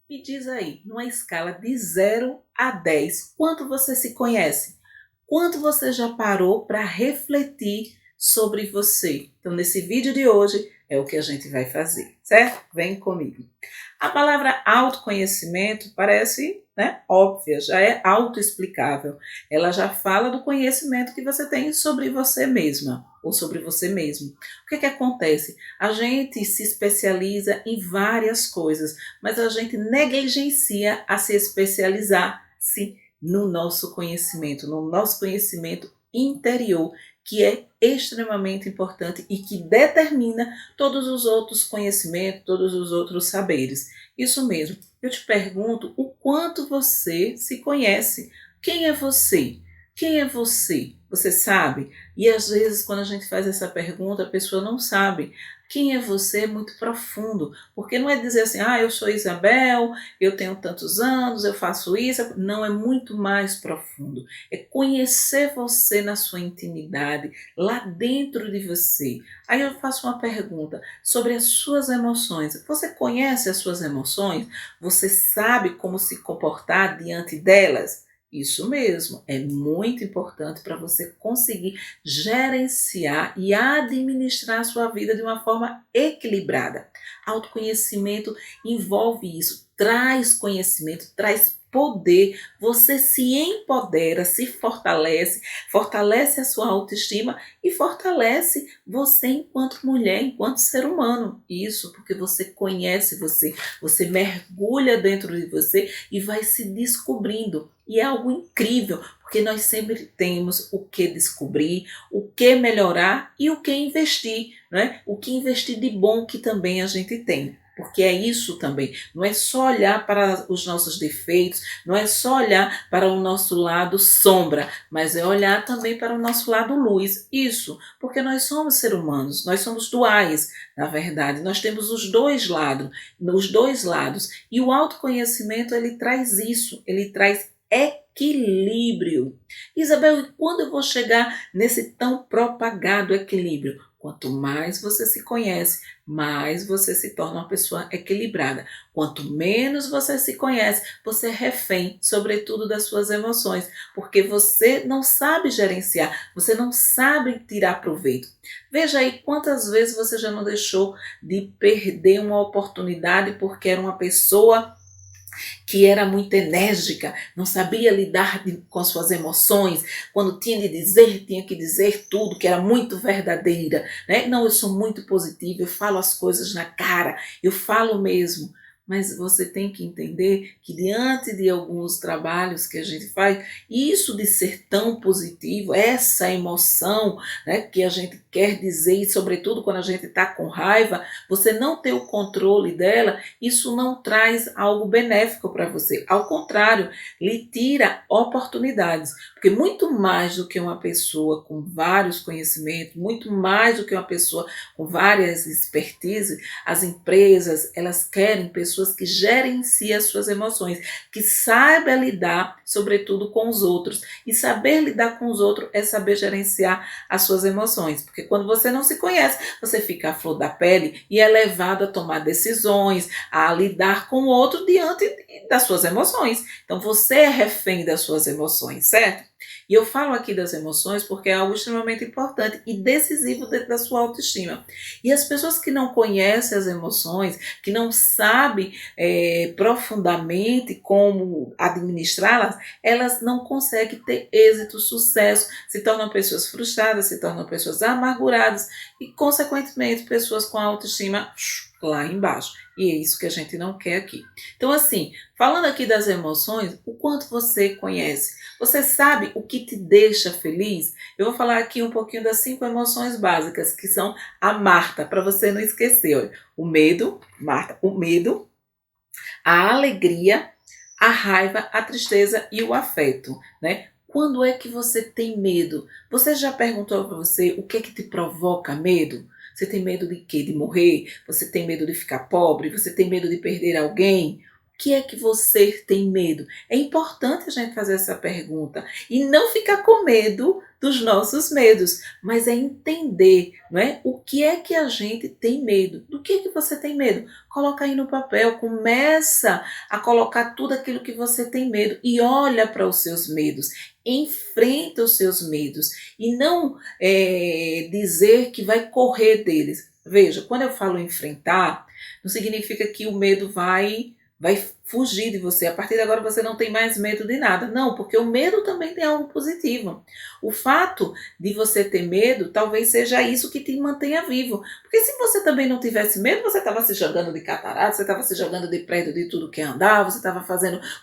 Me diz aí, numa escala de 0 a 10, quanto você se conhece? Quanto você já parou para refletir sobre você? Então, nesse vídeo de hoje é o que a gente vai fazer, certo? Vem comigo. A palavra autoconhecimento parece, óbvia, já é autoexplicável. Ela já fala do conhecimento que você tem sobre você mesma ou sobre você mesmo. O que acontece? A gente se especializa em várias coisas, mas a gente negligencia a se especializar, sim, no nosso conhecimento interior, que é extremamente importante e que determina todos os outros conhecimentos, todos os outros saberes. Isso mesmo. Eu te pergunto o quanto você se conhece. Quem é você? Quem é você? Você sabe? E às vezes, quando a gente faz essa pergunta, a pessoa não sabe. Quem é você é muito profundo, porque não é dizer assim, eu sou Isabel, eu tenho tantos anos, eu faço isso. Não, é muito mais profundo. É conhecer você na sua intimidade, lá dentro de você. Aí eu faço uma pergunta sobre as suas emoções. Você conhece as suas emoções? Você sabe como se comportar diante delas? Isso mesmo, é muito importante para você conseguir gerenciar e administrar a sua vida de uma forma equilibrada. Autoconhecimento envolve isso, traz conhecimento, traz poder, você se empodera, se fortalece, fortalece a sua autoestima e fortalece você enquanto mulher, enquanto ser humano. Isso porque você conhece você, você mergulha dentro de você e vai se descobrindo. E é algo incrível, porque nós sempre temos o que descobrir, o que melhorar e o que investir, né? O que investir de bom que também a gente tem. Porque é isso também, não é só olhar para os nossos defeitos, não é só olhar para o nosso lado sombra, mas é olhar também para o nosso lado luz. Isso, porque nós somos seres humanos, nós somos duais, na verdade, nós temos os dois lados. E o autoconhecimento, ele traz isso, ele traz equilíbrio. Isabel, e quando eu vou chegar nesse tão propagado equilíbrio? Quanto mais você se conhece, mais você se torna uma pessoa equilibrada. Quanto menos você se conhece, você é refém, sobretudo das suas emoções, porque você não sabe gerenciar, você não sabe tirar proveito. Veja aí quantas vezes você já não deixou de perder uma oportunidade porque era uma pessoa que era muito enérgica, não sabia lidar com as suas emoções, quando tinha que dizer tudo, que era muito verdadeira, né? Não, eu sou muito positiva, eu falo as coisas na cara, eu falo mesmo. Mas você tem que entender que diante de alguns trabalhos que a gente faz, isso de ser tão positivo, essa emoção, né, que a gente quer dizer, e sobretudo quando a gente está com raiva, você não ter o controle dela, isso não traz algo benéfico para você. Ao contrário, lhe tira oportunidades. Porque muito mais do que uma pessoa com vários conhecimentos, muito mais do que uma pessoa com várias expertises, as empresas, elas querem pessoas que gerenciem as suas emoções, que saibam lidar, sobretudo, com os outros. E saber lidar com os outros é saber gerenciar as suas emoções. Porque quando você não se conhece, você fica à flor da pele e é levado a tomar decisões, a lidar com o outro diante das suas emoções. Então você é refém das suas emoções, certo? E eu falo aqui das emoções porque é algo extremamente importante e decisivo dentro da sua autoestima. E as pessoas que não conhecem as emoções, que não sabem profundamente como administrá-las, elas não conseguem ter êxito, sucesso, se tornam pessoas frustradas, se tornam pessoas amarguradas e, consequentemente, pessoas com autoestima lá embaixo. E é isso que a gente não quer aqui. Então, assim, falando aqui das emoções, o quanto você conhece? Você sabe o que te deixa feliz? Eu vou falar aqui um pouquinho das 5 emoções básicas, que são a Marta, para você não esquecer. Olha, o medo, Marta, o medo, a alegria, a raiva, a tristeza e o afeto, né? Quando é que você tem medo? Você já perguntou para você o que é que te provoca medo? Você tem medo de quê? De morrer? Você tem medo de ficar pobre? Você tem medo de perder alguém? O que é que você tem medo? É importante a gente fazer essa pergunta e não ficar com medo dos nossos medos, mas é entender, não é? O que é que a gente tem medo? Do que você tem medo? Coloca aí no papel, começa a colocar tudo aquilo que você tem medo e olha para os seus medos, enfrenta os seus medos e não dizer que vai correr deles. Veja, quando eu falo enfrentar, não significa que o medo vai fugir de você. A partir de agora você não tem mais medo de nada. Não, porque o medo também tem algo positivo. O fato de você ter medo talvez seja isso que te mantenha vivo. Porque se você também não tivesse medo, você estava se jogando de catarata, você estava se jogando de prédio de tudo que andava, você estava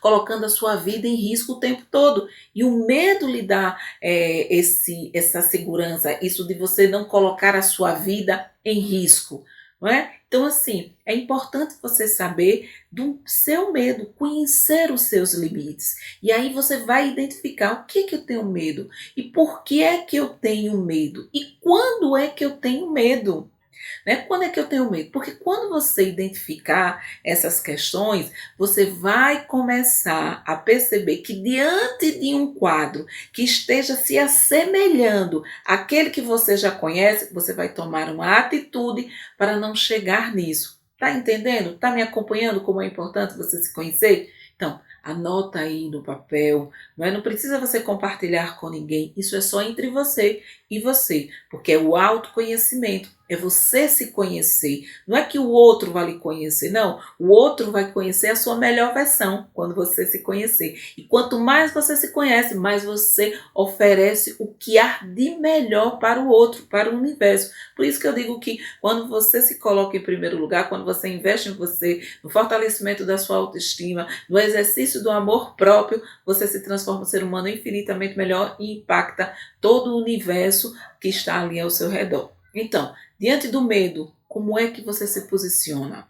colocando a sua vida em risco o tempo todo. E o medo lhe dá essa segurança, isso de você não colocar a sua vida em risco. Não é? Então, assim, é importante você saber do seu medo, conhecer os seus limites. E aí você vai identificar o que eu tenho medo e por que é que eu tenho medo e quando é que eu tenho medo. Né? Quando é que eu tenho medo? Porque quando você identificar essas questões, você vai começar a perceber que diante de um quadro que esteja se assemelhando àquele que você já conhece, você vai tomar uma atitude para não chegar nisso. Tá entendendo? Tá me acompanhando como é importante você se conhecer? Então, anota aí no papel, não é? Não precisa você compartilhar com ninguém, isso é só entre você, porque é o autoconhecimento, é você se conhecer. Não é que o outro vai lhe conhecer, não. O outro vai conhecer a sua melhor versão quando você se conhecer. E quanto mais você se conhece, mais você oferece o que há de melhor para o outro, para o universo. Por isso que eu digo que quando você se coloca em primeiro lugar, quando você investe em você, no fortalecimento da sua autoestima, no exercício do amor próprio, você se transforma em um ser humano infinitamente melhor e impacta todo o universo que está ali ao seu redor. Então, diante do medo, como é que você se posiciona?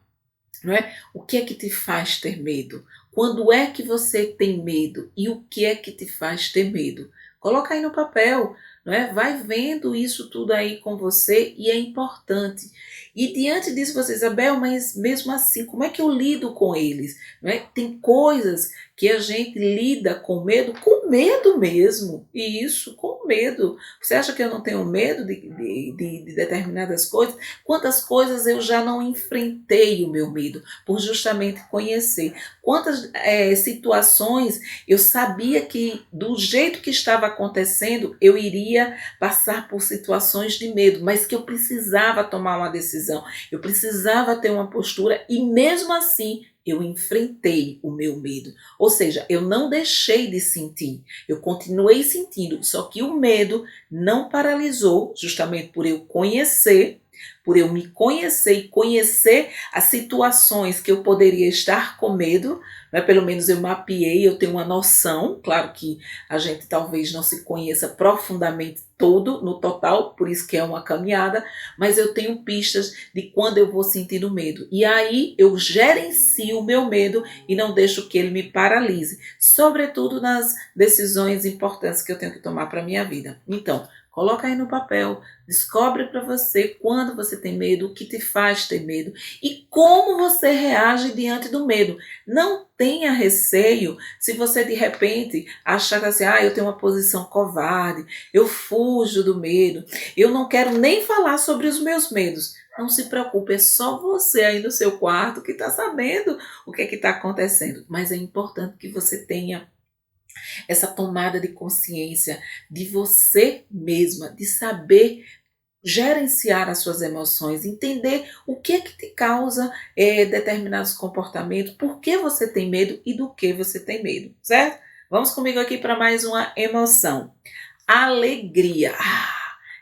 Não é? O que é que te faz ter medo? Quando é que você tem medo? E o que é que te faz ter medo? Coloca aí no papel, não é? Vai vendo isso tudo aí com você e é importante. E diante disso você, Isabel, mas mesmo assim, como é que eu lido com eles? Não é? Tem coisas que a gente lida com medo mesmo. E isso, com medo. Você acha que eu não tenho medo de determinadas coisas? Quantas coisas eu já não enfrentei o meu medo, por justamente conhecer. Quantas situações eu sabia que do jeito que estava acontecendo, eu iria passar por situações de medo, mas que eu precisava tomar uma decisão, eu precisava ter uma postura e mesmo assim eu enfrentei o meu medo. Ou seja, eu não deixei de sentir, eu continuei sentindo, só que o medo não paralisou, justamente por eu conhecer, por eu me conhecer e conhecer as situações que eu poderia estar com medo, né? Pelo menos eu mapeei, eu tenho uma noção, claro que a gente talvez não se conheça profundamente todo, no total, por isso que é uma caminhada, mas eu tenho pistas de quando eu vou sentindo medo. E aí eu gerencio o meu medo e não deixo que ele me paralise, sobretudo nas decisões importantes que eu tenho que tomar para a minha vida. Então, coloca aí no papel, descobre para você quando você tem medo, o que te faz ter medo e como você reage diante do medo. Não tenha receio se você de repente achar assim, eu tenho uma posição covarde, eu fujo do medo, eu não quero nem falar sobre os meus medos. Não se preocupe, é só você aí no seu quarto que está sabendo o que está acontecendo. Mas é importante que você tenha essa tomada de consciência de você mesma, de saber gerenciar as suas emoções, entender o que é que te causa determinados comportamentos, por que você tem medo e do que você tem medo, certo? Vamos comigo aqui para mais uma emoção. Alegria.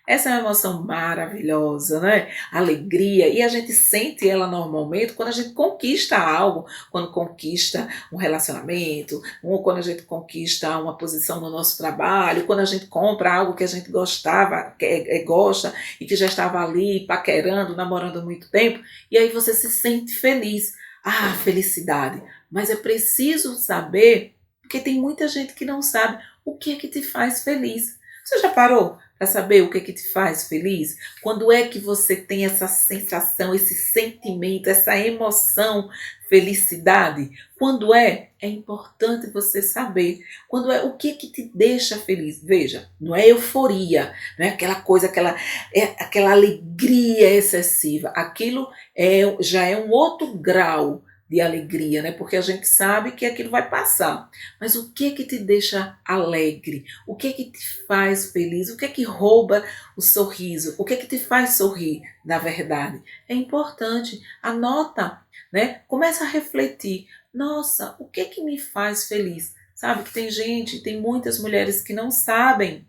Essa é uma emoção maravilhosa, né? Alegria. E a gente sente ela normalmente quando a gente conquista algo, quando conquista um relacionamento, ou quando a gente conquista uma posição no nosso trabalho, quando a gente compra algo que a gente gostava, gosta e que já estava ali paquerando, namorando há muito tempo, e aí você se sente feliz. Felicidade. Mas é preciso saber, porque tem muita gente que não sabe o que é que te faz feliz. Você já parou para saber o que é que te faz feliz? Quando é que você tem essa sensação, esse sentimento, essa emoção, felicidade? Quando é? É importante você saber. Quando é, o que é que te deixa feliz? Veja, não é euforia, não é aquela coisa, aquela alegria excessiva. Aquilo já é um outro grau de alegria, né? Porque a gente sabe que aquilo vai passar. Mas o que é que te deixa alegre? O que é que te faz feliz? O que é que rouba o sorriso? O que é que te faz sorrir, na verdade? É importante. Anota, né? Começa a refletir. Nossa, o que é que me faz feliz? Sabe que tem muitas mulheres que não sabem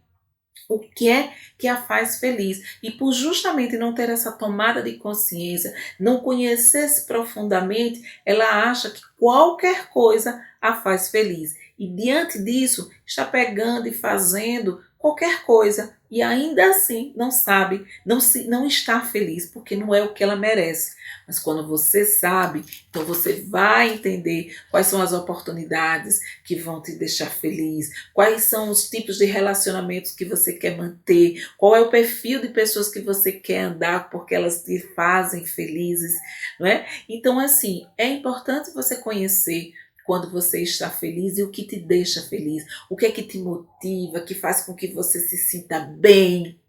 o que é que a faz feliz. E por justamente não ter essa tomada de consciência, não conhecer-se profundamente, ela acha que qualquer coisa a faz feliz. E diante disso, está pegando e fazendo qualquer coisa e ainda assim não sabe, não está feliz, porque não é o que ela merece. Mas quando você sabe, então você vai entender quais são as oportunidades que vão te deixar feliz, quais são os tipos de relacionamentos que você quer manter, qual é o perfil de pessoas que você quer andar porque elas te fazem felizes, não é? Então, assim, é importante você conhecer quando você está feliz e o que te deixa feliz, o que é que te motiva, que faz com que você se sinta bem,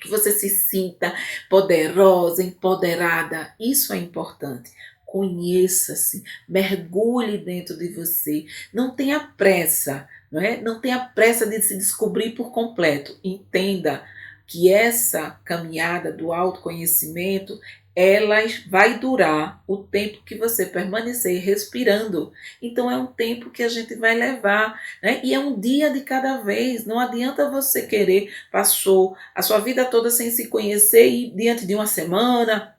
que você se sinta poderosa, empoderada. Isso é importante. Conheça-se, mergulhe dentro de você. Não tenha pressa, não é? Não tenha pressa de se descobrir por completo. Entenda que essa caminhada do autoconhecimento, ela vai durar o tempo que você permanecer respirando. Então é um tempo que a gente vai levar, né? E é um dia de cada vez. Não adianta você querer, passou a sua vida toda sem se conhecer e diante de uma semana,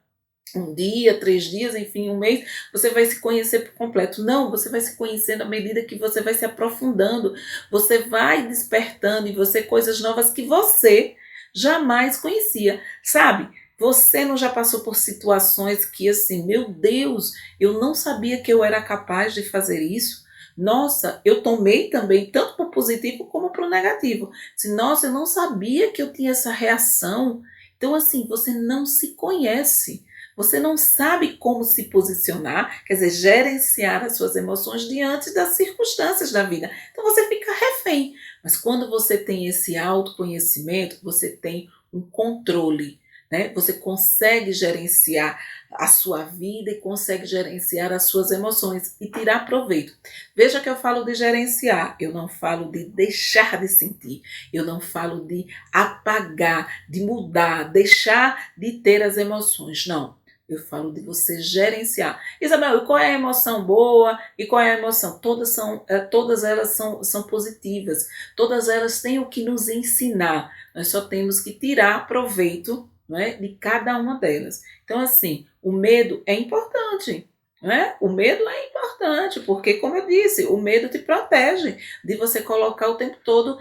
um dia, 3 dias, enfim, um mês, você vai se conhecer por completo. Não, você vai se conhecendo à medida que você vai se aprofundando, você vai despertando em você coisas novas que você jamais conhecia, sabe? Você não já passou por situações que assim, meu Deus, eu não sabia que eu era capaz de fazer isso? Nossa, eu tomei também, tanto para o positivo como para o negativo. Nossa, eu não sabia que eu tinha essa reação. Então, assim, você não se conhece. Você não sabe como se posicionar, quer dizer, gerenciar as suas emoções diante das circunstâncias da vida. Então você fica refém. Mas quando você tem esse autoconhecimento, você tem um controle, né? Você consegue gerenciar a sua vida e consegue gerenciar as suas emoções e tirar proveito. Veja que eu falo de gerenciar, eu não falo de deixar de sentir, eu não falo de apagar, de mudar, deixar de ter as emoções, não. Eu falo de você gerenciar. Isabel, e qual é a emoção boa e qual é a emoção? Todas elas são positivas. Todas elas têm o que nos ensinar. Nós só temos que tirar proveito, não é, de cada uma delas. Então, assim, o medo é importante. Não é? O medo é importante, porque, como eu disse, o medo te protege de você colocar o tempo todo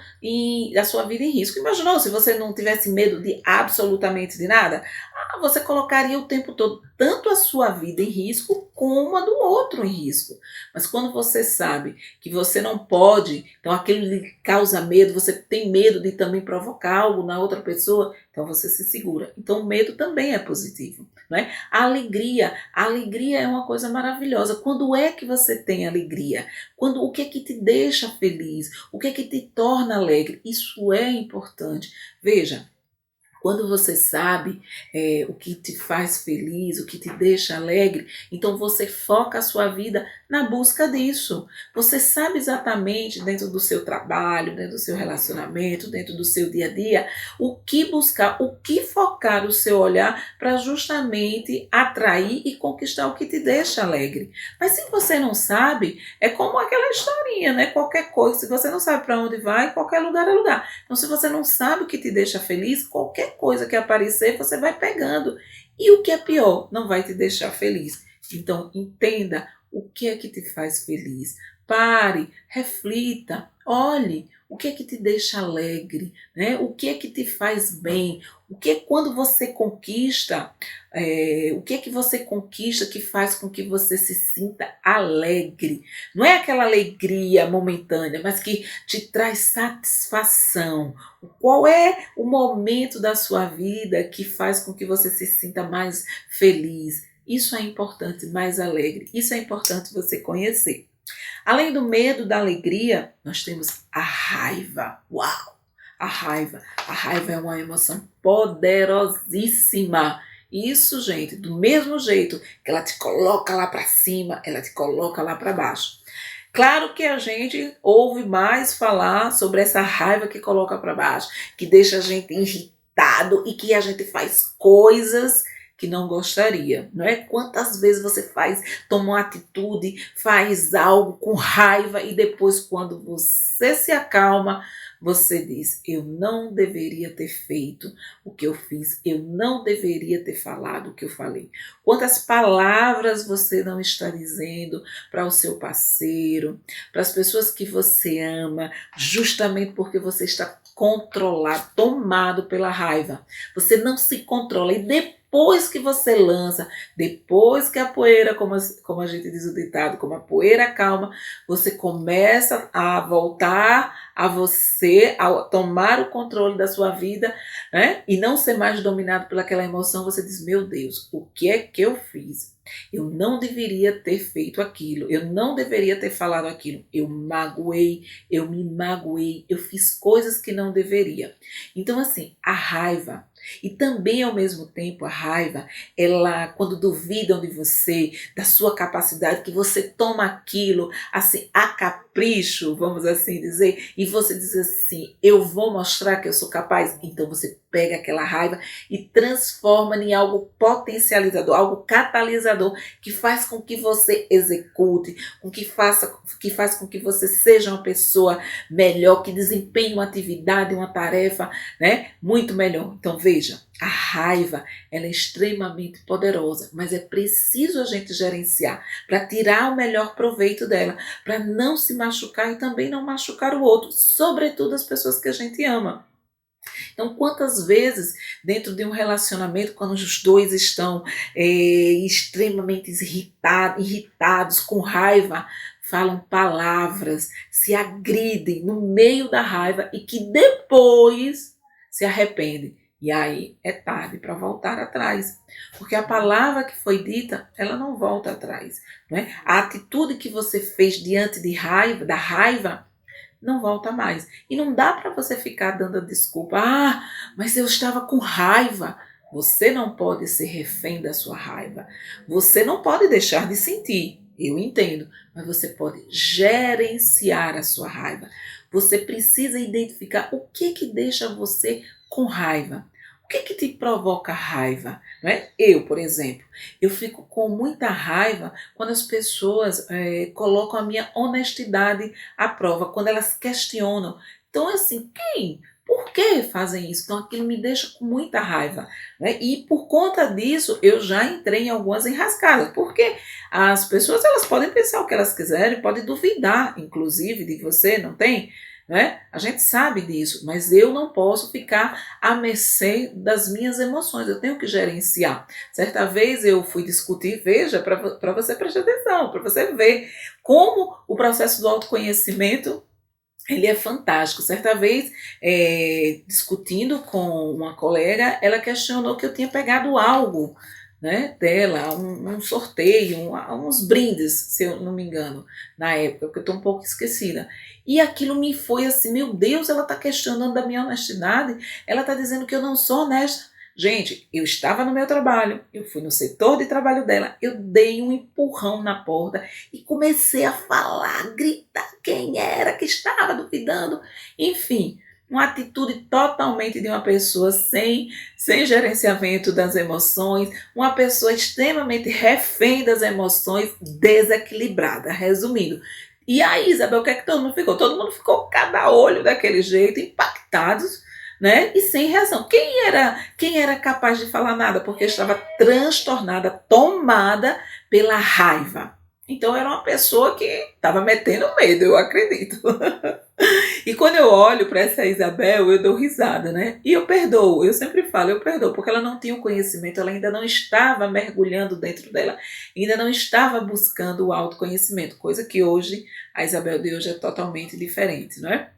a sua vida em risco. Imaginou se você não tivesse medo de absolutamente de nada? Você colocaria o tempo todo tanto a sua vida em risco como a do outro em risco. Mas quando você sabe que você não pode, então aquilo lhe causa medo, você tem medo de também provocar algo na outra pessoa, então você se segura. Então o medo também é positivo, não é? A alegria é uma coisa maravilhosa. Quando é que você tem alegria? O que é que te deixa feliz? O que é que te torna alegre? Isso é importante. Veja, quando você sabe o que te faz feliz, o que te deixa alegre, então você foca a sua vida na busca disso. Você sabe exatamente dentro do seu trabalho, dentro do seu relacionamento, dentro do seu dia a dia, o que buscar, o que focar o seu olhar para justamente atrair e conquistar o que te deixa alegre. Mas se você não sabe, é como aquela historinha, né? Qualquer coisa, se você não sabe para onde vai, qualquer lugar é lugar. Então, se você não sabe o que te deixa feliz, qualquer coisa que aparecer, você vai pegando. E o que é pior, não vai te deixar feliz. Então, entenda O que é que te faz feliz? Pare, reflita, olhe o que é que te deixa alegre, né? O que é que te faz bem? O que é quando você conquista, o que é que você conquista que faz com que você se sinta alegre? Não é aquela alegria momentânea, mas que te traz satisfação. Qual é o momento da sua vida que faz com que você se sinta mais feliz? Isso é importante, mais alegre. Isso é importante você conhecer. Além do medo, da alegria, nós temos a raiva. Uau! A raiva. A raiva é uma emoção poderosíssima. Isso, gente, do mesmo jeito que ela te coloca lá para cima, ela te coloca lá para baixo. Claro que a gente ouve mais falar sobre essa raiva que coloca para baixo, que deixa a gente irritado e que a gente faz coisas que não gostaria, não é? Quantas vezes você toma uma atitude, faz algo com raiva e depois quando você se acalma, você diz, eu não deveria ter feito o que eu fiz, eu não deveria ter falado o que eu falei. Quantas palavras você não está dizendo para o seu parceiro, para as pessoas que você ama, justamente porque você está controlado, tomado pela raiva. Você não se controla e depois que você lança, depois que a poeira, como a gente diz o ditado, como a poeira calma, você começa a voltar a você, a tomar o controle da sua vida, né? E não ser mais dominado pelaquela emoção, você diz, meu Deus, o que é que eu fiz? Eu não deveria ter feito aquilo, eu não deveria ter falado aquilo, eu me magoei, eu fiz coisas que não deveria. Então assim, a raiva, e também ao mesmo tempo a raiva, ela quando duvidam de você, da sua capacidade, que você toma aquilo assim a capricho, vamos assim dizer, e você diz assim, eu vou mostrar que eu sou capaz, então você pega aquela raiva e transforma em algo potencializador, algo catalisador, que faz com que você execute, que faz com que você seja uma pessoa melhor, que desempenhe uma atividade, uma tarefa, né, muito melhor. Então veja, a raiva ela é extremamente poderosa, mas é preciso a gente gerenciar para tirar o melhor proveito dela, para não se machucar e também não machucar o outro, sobretudo as pessoas que a gente ama. Então, quantas vezes dentro de um relacionamento, quando os dois estão extremamente irritados, com raiva, falam palavras, se agridem no meio da raiva e que depois se arrependem. E aí é tarde para voltar atrás, porque a palavra que foi dita, ela não volta atrás, não é? A atitude que você fez diante da raiva, não volta mais. E não dá para você ficar dando a desculpa, mas eu estava com raiva. Você não pode ser refém da sua raiva. Você não pode deixar de sentir, eu entendo, mas você pode gerenciar a sua raiva. Você precisa identificar o que deixa você com raiva. O que te provoca raiva? Não é? Eu, por exemplo, eu fico com muita raiva quando as pessoas colocam a minha honestidade à prova, quando elas questionam. Então, assim, por que fazem isso? Então, aquilo me deixa com muita raiva, né? E por conta disso, eu já entrei em algumas enrascadas, porque as pessoas elas podem pensar o que elas quiserem, podem duvidar, inclusive, de você, não tem? Né? A gente sabe disso, mas eu não posso ficar à mercê das minhas emoções, eu tenho que gerenciar. Certa vez eu fui discutir, veja, para você prestar atenção, para você ver como o processo do autoconhecimento ele é fantástico. Certa vez, discutindo com uma colega, ela questionou que eu tinha pegado algo, né, dela, um sorteio, uns brindes, se eu não me engano, na época, porque eu estou um pouco esquecida. E aquilo me foi assim, meu Deus, ela está questionando da minha honestidade, ela está dizendo que eu não sou honesta. Gente, eu estava no meu trabalho, eu fui no setor de trabalho dela, eu dei um empurrão na porta e comecei a falar, gritar quem era que estava duvidando, enfim, uma atitude totalmente de uma pessoa sem gerenciamento das emoções, uma pessoa extremamente refém das emoções, desequilibrada, resumindo. E aí, Isabel, o que é que todo mundo ficou? Todo mundo ficou cada olho daquele jeito, impactados, né? E sem reação. Quem era capaz de falar nada? Porque estava transtornada, tomada pela raiva. Então era uma pessoa que estava metendo medo, eu acredito. E quando eu olho para essa Isabel, eu dou risada, né? E eu perdoo, eu sempre falo, eu perdoo, porque ela não tinha o conhecimento, ela ainda não estava mergulhando dentro dela, ainda não estava buscando o autoconhecimento, coisa que hoje, a Isabel de hoje é totalmente diferente, não é?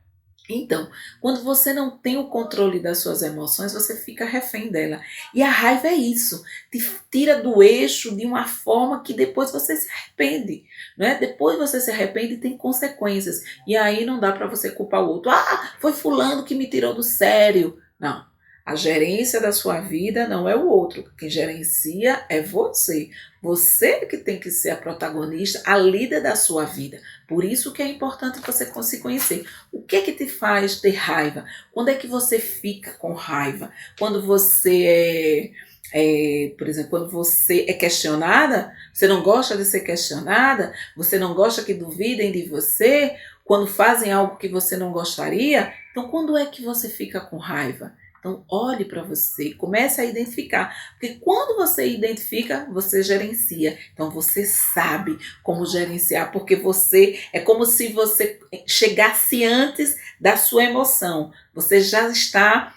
Então, quando você não tem o controle das suas emoções, você fica refém dela. E a raiva é isso, te tira do eixo de uma forma que depois você se arrepende, né? Depois você se arrepende e tem consequências. E aí não dá para você culpar o outro. Ah, foi fulano que me tirou do sério. Não. A gerência da sua vida não é o outro. Quem gerencia é você. Você que tem que ser a protagonista, a líder da sua vida. Por isso que é importante você se conhecer. O que é que te faz ter raiva? Quando é que você fica com raiva? Quando você por exemplo, quando você é questionada, você não gosta de ser questionada, você não gosta que duvidem de você, quando fazem algo que você não gostaria, então quando é que você fica com raiva? Então olhe para você, comece a identificar, porque quando você identifica, você gerencia. Então você sabe como gerenciar, porque você é como se você chegasse antes da sua emoção. Você já está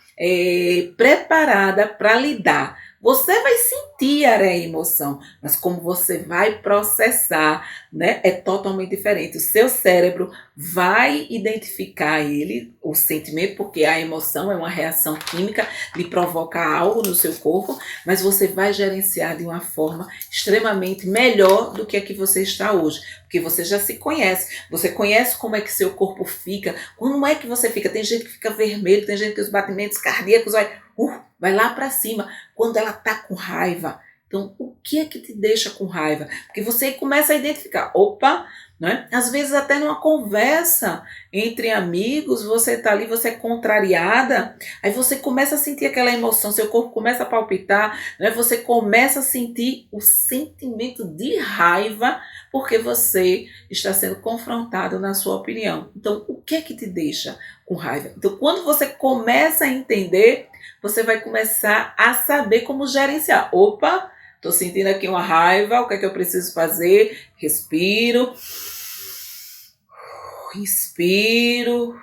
preparada para lidar. Você vai sentir a emoção, mas como você vai processar, né, é totalmente diferente. O seu cérebro vai identificar ele, o sentimento, porque a emoção é uma reação química, lhe provoca algo no seu corpo, mas você vai gerenciar de uma forma extremamente melhor do que a que você está hoje. Porque você já se conhece, você conhece como é que seu corpo fica, como é que você fica. Tem gente que fica vermelho, tem gente que os batimentos cardíacos vai lá para cima quando ela tá com raiva. Então, o que é que te deixa com raiva? Porque você começa a identificar, opa, né? Às vezes até numa conversa entre amigos, você tá ali, você é contrariada, aí você começa a sentir aquela emoção, seu corpo começa a palpitar, né? Você começa a sentir o sentimento de raiva porque você está sendo confrontado na sua opinião. Então, o que é que te deixa com raiva? Então, quando você começa a entender, você vai começar a saber como gerenciar. Opa, estou sentindo aqui uma raiva, o que é que eu preciso fazer? Respiro, inspiro,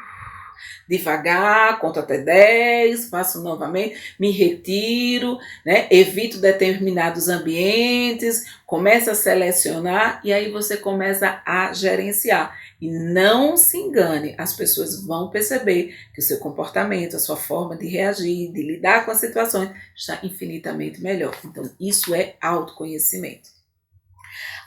devagar, conto até 10, faço novamente, me retiro, né? Evito determinados ambientes, começa a selecionar e aí você começa a gerenciar. E não se engane, as pessoas vão perceber que o seu comportamento, a sua forma de reagir, de lidar com as situações está infinitamente melhor. Então, isso é autoconhecimento.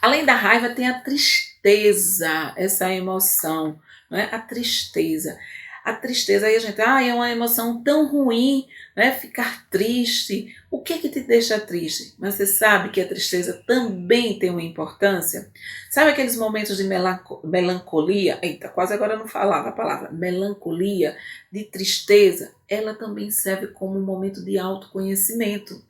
Além da raiva, tem a tristeza, essa emoção, não é? A tristeza. A tristeza, aí a gente, é uma emoção tão ruim, né? Ficar triste. O que é que te deixa triste? Mas você sabe que a tristeza também tem uma importância? Sabe aqueles momentos de melancolia? Eita, quase agora eu não falava a palavra. Melancolia, de tristeza, ela também serve como um momento de autoconhecimento.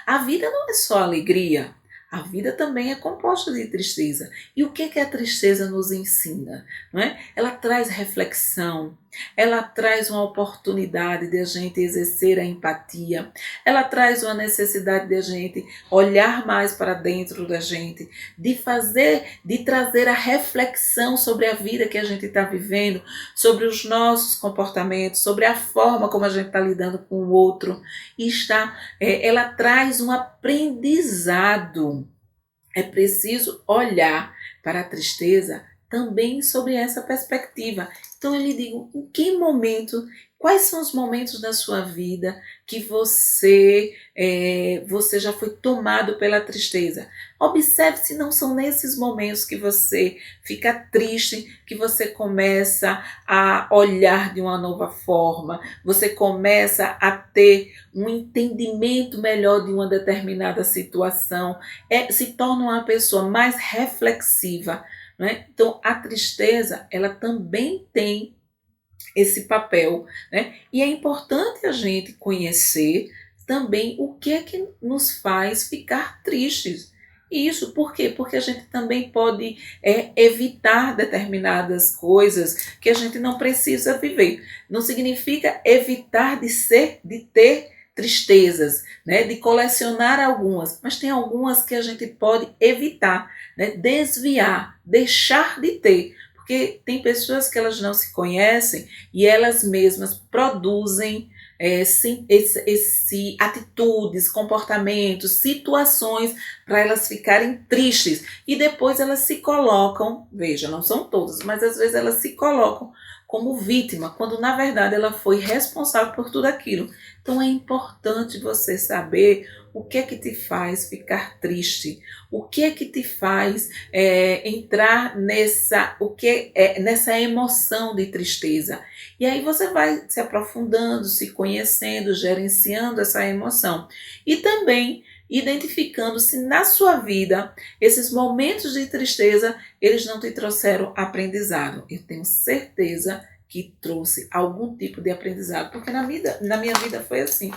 A vida não é só alegria. A vida também é composta de tristeza. E o que a tristeza nos ensina? Não é? Ela traz reflexão, ela traz uma oportunidade de a gente exercer a empatia, ela traz uma necessidade de a gente olhar mais para dentro da gente, de trazer a reflexão sobre a vida que a gente está vivendo, sobre os nossos comportamentos, sobre a forma como a gente está lidando com o outro. Ela traz um aprendizado. É preciso olhar para a tristeza também sobre essa perspectiva. Então eu lhe digo, em que momento, quais são os momentos da sua vida que você já foi tomado pela tristeza? Observe se não são nesses momentos que você fica triste, que você começa a olhar de uma nova forma, você começa a ter um entendimento melhor de uma determinada situação, se torna uma pessoa mais reflexiva. Né? Então, a tristeza, ela também tem esse papel, né? E é importante a gente conhecer também o que é que nos faz ficar tristes. Isso, por quê? Porque a gente também pode evitar determinadas coisas que a gente não precisa viver. Não significa evitar de ter tristezas, né, de colecionar algumas, mas tem algumas que a gente pode evitar, né, desviar, deixar de ter, porque tem pessoas que elas não se conhecem e elas mesmas produzem atitudes, comportamentos, situações para elas ficarem tristes e depois elas se colocam, veja, não são todas, mas às vezes elas se colocam como vítima, quando na verdade ela foi responsável por tudo aquilo. Então é importante você saber o que é que te faz ficar triste, o que é que te faz entrar nessa emoção de tristeza. E aí você vai se aprofundando, se conhecendo, gerenciando essa emoção. E também identificando se na sua vida esses momentos de tristeza eles não te trouxeram aprendizado. Eu tenho certeza que trouxe algum tipo de aprendizado, porque na minha vida foi assim.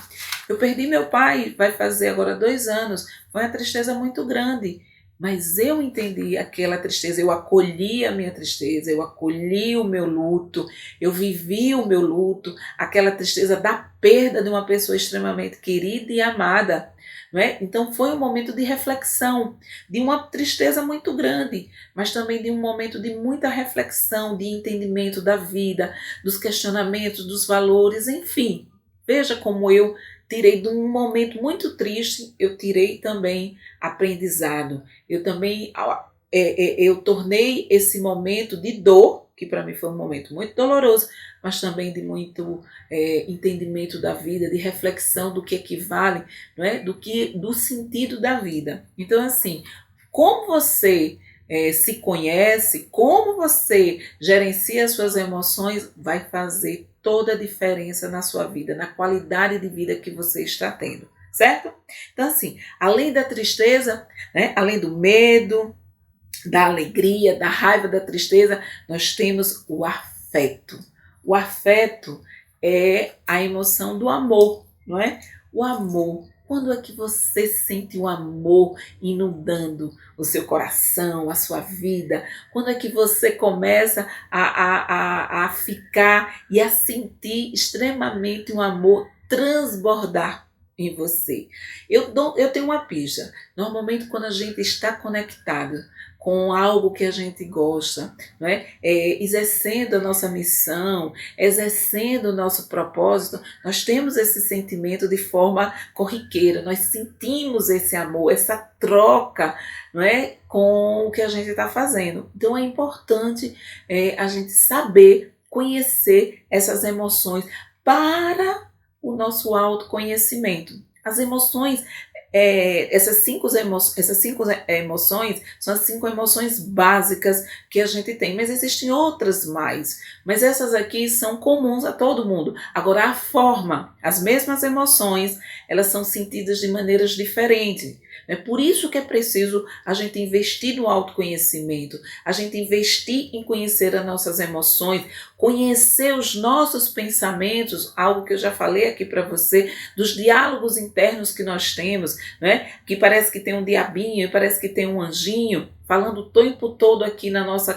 Eu perdi meu pai, vai fazer agora 2 anos, foi uma tristeza muito grande, mas eu entendi aquela tristeza, eu acolhi a minha tristeza, eu acolhi o meu luto, eu vivi o meu luto, aquela tristeza da perda de uma pessoa extremamente querida e amada. Não é? Então foi um momento de reflexão, de uma tristeza muito grande, mas também de um momento de muita reflexão, de entendimento da vida, dos questionamentos, dos valores, enfim. Veja como eu tirei de um momento muito triste, eu tirei também aprendizado. Eu também eu tornei esse momento de dor, que para mim foi um momento muito doloroso, mas também de muito entendimento da vida, de reflexão do que equivale, não é? Do sentido da vida. Então, assim, como você se conhece, como você gerencia as suas emoções, vai fazer toda a diferença na sua vida, na qualidade de vida que você está tendo, certo? Então, assim, além da tristeza, né, além do medo, da alegria, da raiva, da tristeza, nós temos o afeto. O afeto é a emoção do amor, não é? O amor. Quando é que você sente o amor inundando o seu coração, a sua vida? Quando é que você começa a ficar e a sentir extremamente um amor transbordar em você? Eu tenho uma pista. Normalmente quando a gente está conectado com algo que a gente gosta, não é? Exercendo a nossa missão, exercendo o nosso propósito, nós temos esse sentimento de forma corriqueira, nós sentimos esse amor, essa troca, não é? Com o que a gente está fazendo. Então é importante a gente saber conhecer essas emoções para o nosso autoconhecimento. As emoções essas cinco emoções são as 5 emoções básicas que a gente tem, mas existem outras mais, mas essas aqui são comuns a todo mundo. Agora a forma, as mesmas emoções, elas são sentidas de maneiras diferentes. É por isso que é preciso a gente investir no autoconhecimento, a gente investir em conhecer as nossas emoções, conhecer os nossos pensamentos, algo que eu já falei aqui para você, dos diálogos internos que nós temos, né? Que parece que tem um diabinho, parece que tem um anjinho falando o tempo todo aqui na nossa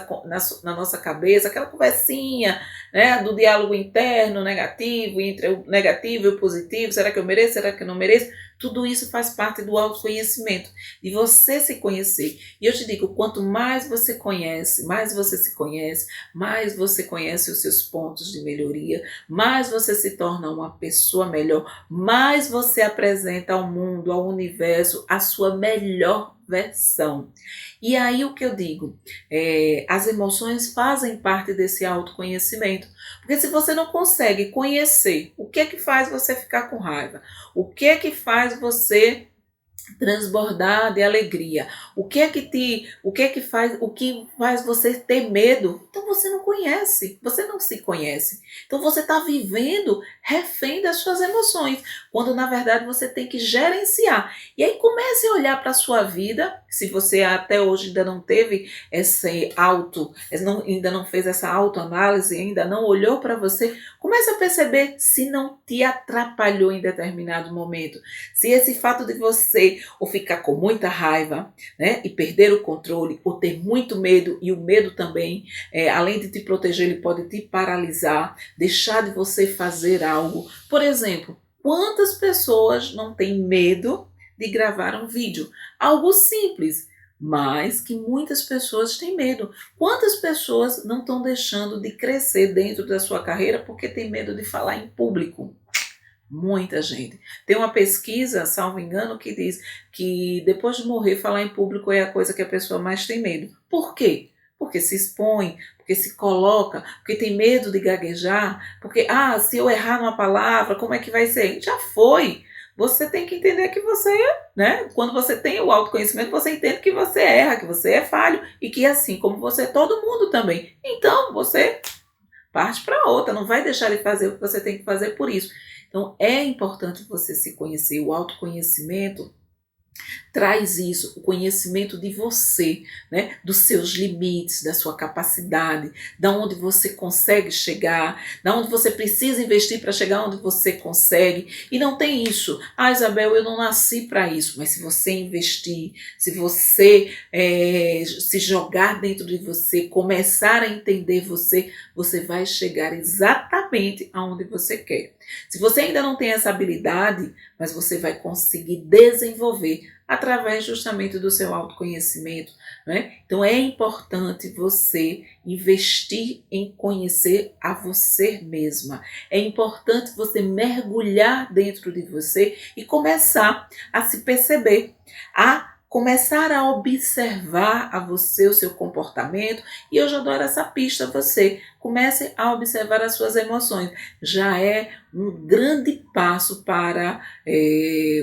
cabeça, aquela conversinha, né, do diálogo interno, negativo, entre o negativo e o positivo, será que eu mereço, será que eu não mereço? Tudo isso faz parte do autoconhecimento, de você se conhecer. E eu te digo, quanto mais você conhece, mais você se conhece, mais você conhece os seus pontos de melhoria, mais você se torna uma pessoa melhor, mais você apresenta ao mundo, ao universo, a sua melhor versão. E aí o que eu digo? As emoções fazem parte desse autoconhecimento. Porque se você não consegue conhecer o que é que faz você ficar com raiva, o que é que faz você transbordar de alegria, o que faz você ter medo, então você não conhece, você não se conhece, então você está vivendo refém das suas emoções, quando na verdade você tem que gerenciar. E aí comece a olhar para a sua vida, se você até hoje ainda não teve ainda não fez essa autoanálise, ainda não olhou para você, comece a perceber se não te atrapalhou em determinado momento, se esse fato de você ou ficar com muita raiva, né, e perder o controle, ou ter muito medo, e o medo também, além de te proteger, ele pode te paralisar, deixar de você fazer algo. Por exemplo, Quantas pessoas não têm medo de gravar um vídeo? Algo simples, mas que muitas pessoas têm medo. Quantas pessoas não estão deixando de crescer dentro da sua carreira porque tem medo de falar em público? Muita gente. Tem uma pesquisa, salvo engano, que diz que depois de morrer, falar em público é a coisa que a pessoa mais tem medo. Por quê? Porque se expõe, porque se coloca, porque tem medo de gaguejar, porque, se eu errar numa palavra, como é que vai ser? Já foi. Você tem que entender que você, né? Quando você tem o autoconhecimento, você entende que você erra, que você é falho e que assim como você, todo mundo também. Então, você parte para outra, não vai deixar de fazer o que você tem que fazer por isso. Então, é importante você se conhecer. O autoconhecimento traz isso, o conhecimento de você, né? Dos seus limites, da sua capacidade, da onde você consegue chegar, da onde você precisa investir para chegar onde você consegue. E não tem isso, Isabel, eu não nasci para isso. Mas se você investir, se você se jogar dentro de você, começar a entender você, você vai chegar exatamente aonde você quer. Se você ainda não tem essa habilidade, mas você vai conseguir desenvolver através justamente do seu autoconhecimento, né? Então é importante você investir em conhecer a você mesma. É importante você mergulhar dentro de você e começar a se perceber, a começar a observar a você, o seu comportamento. E eu já dou essa pista a você. Comece a observar as suas emoções. Já é um grande passo para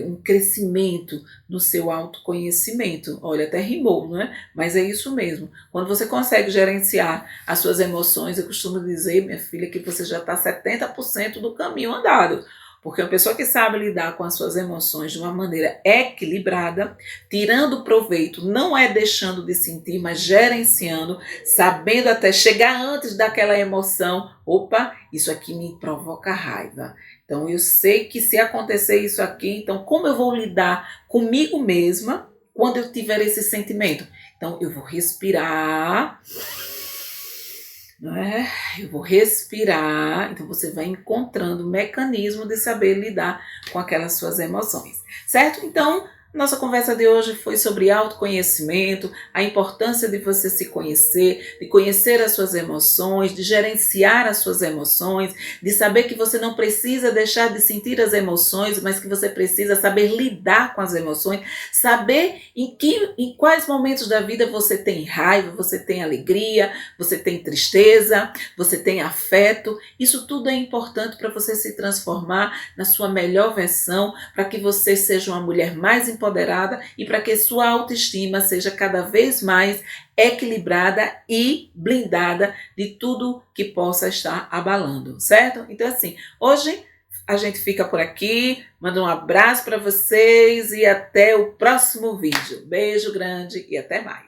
um crescimento no seu autoconhecimento. Olha, até rimou, não é? Mas é isso mesmo. Quando você consegue gerenciar as suas emoções, eu costumo dizer, minha filha, que você já está 70% do caminho andado. Porque uma pessoa que sabe lidar com as suas emoções de uma maneira equilibrada, tirando proveito, não é deixando de sentir, mas gerenciando, sabendo até chegar antes daquela emoção. Opa, isso aqui me provoca raiva. Então eu sei que se acontecer isso aqui, então como eu vou lidar comigo mesma quando eu tiver esse sentimento? Então eu vou respirar. Eu vou respirar, então você vai encontrando o mecanismo de saber lidar com aquelas suas emoções, certo? Então, nossa conversa de hoje foi sobre autoconhecimento, a importância de você se conhecer, de conhecer as suas emoções, de gerenciar as suas emoções, de saber que você não precisa deixar de sentir as emoções, mas que você precisa saber lidar com as emoções, saber em quais momentos da vida você tem raiva, você tem alegria, você tem tristeza, você tem afeto. Isso tudo é importante para você se transformar na sua melhor versão, para que você seja uma mulher mais empoderada e para que sua autoestima seja cada vez mais equilibrada e blindada de tudo que possa estar abalando, certo? Então assim, hoje a gente fica por aqui, mando um abraço para vocês e até o próximo vídeo. Beijo grande e até mais.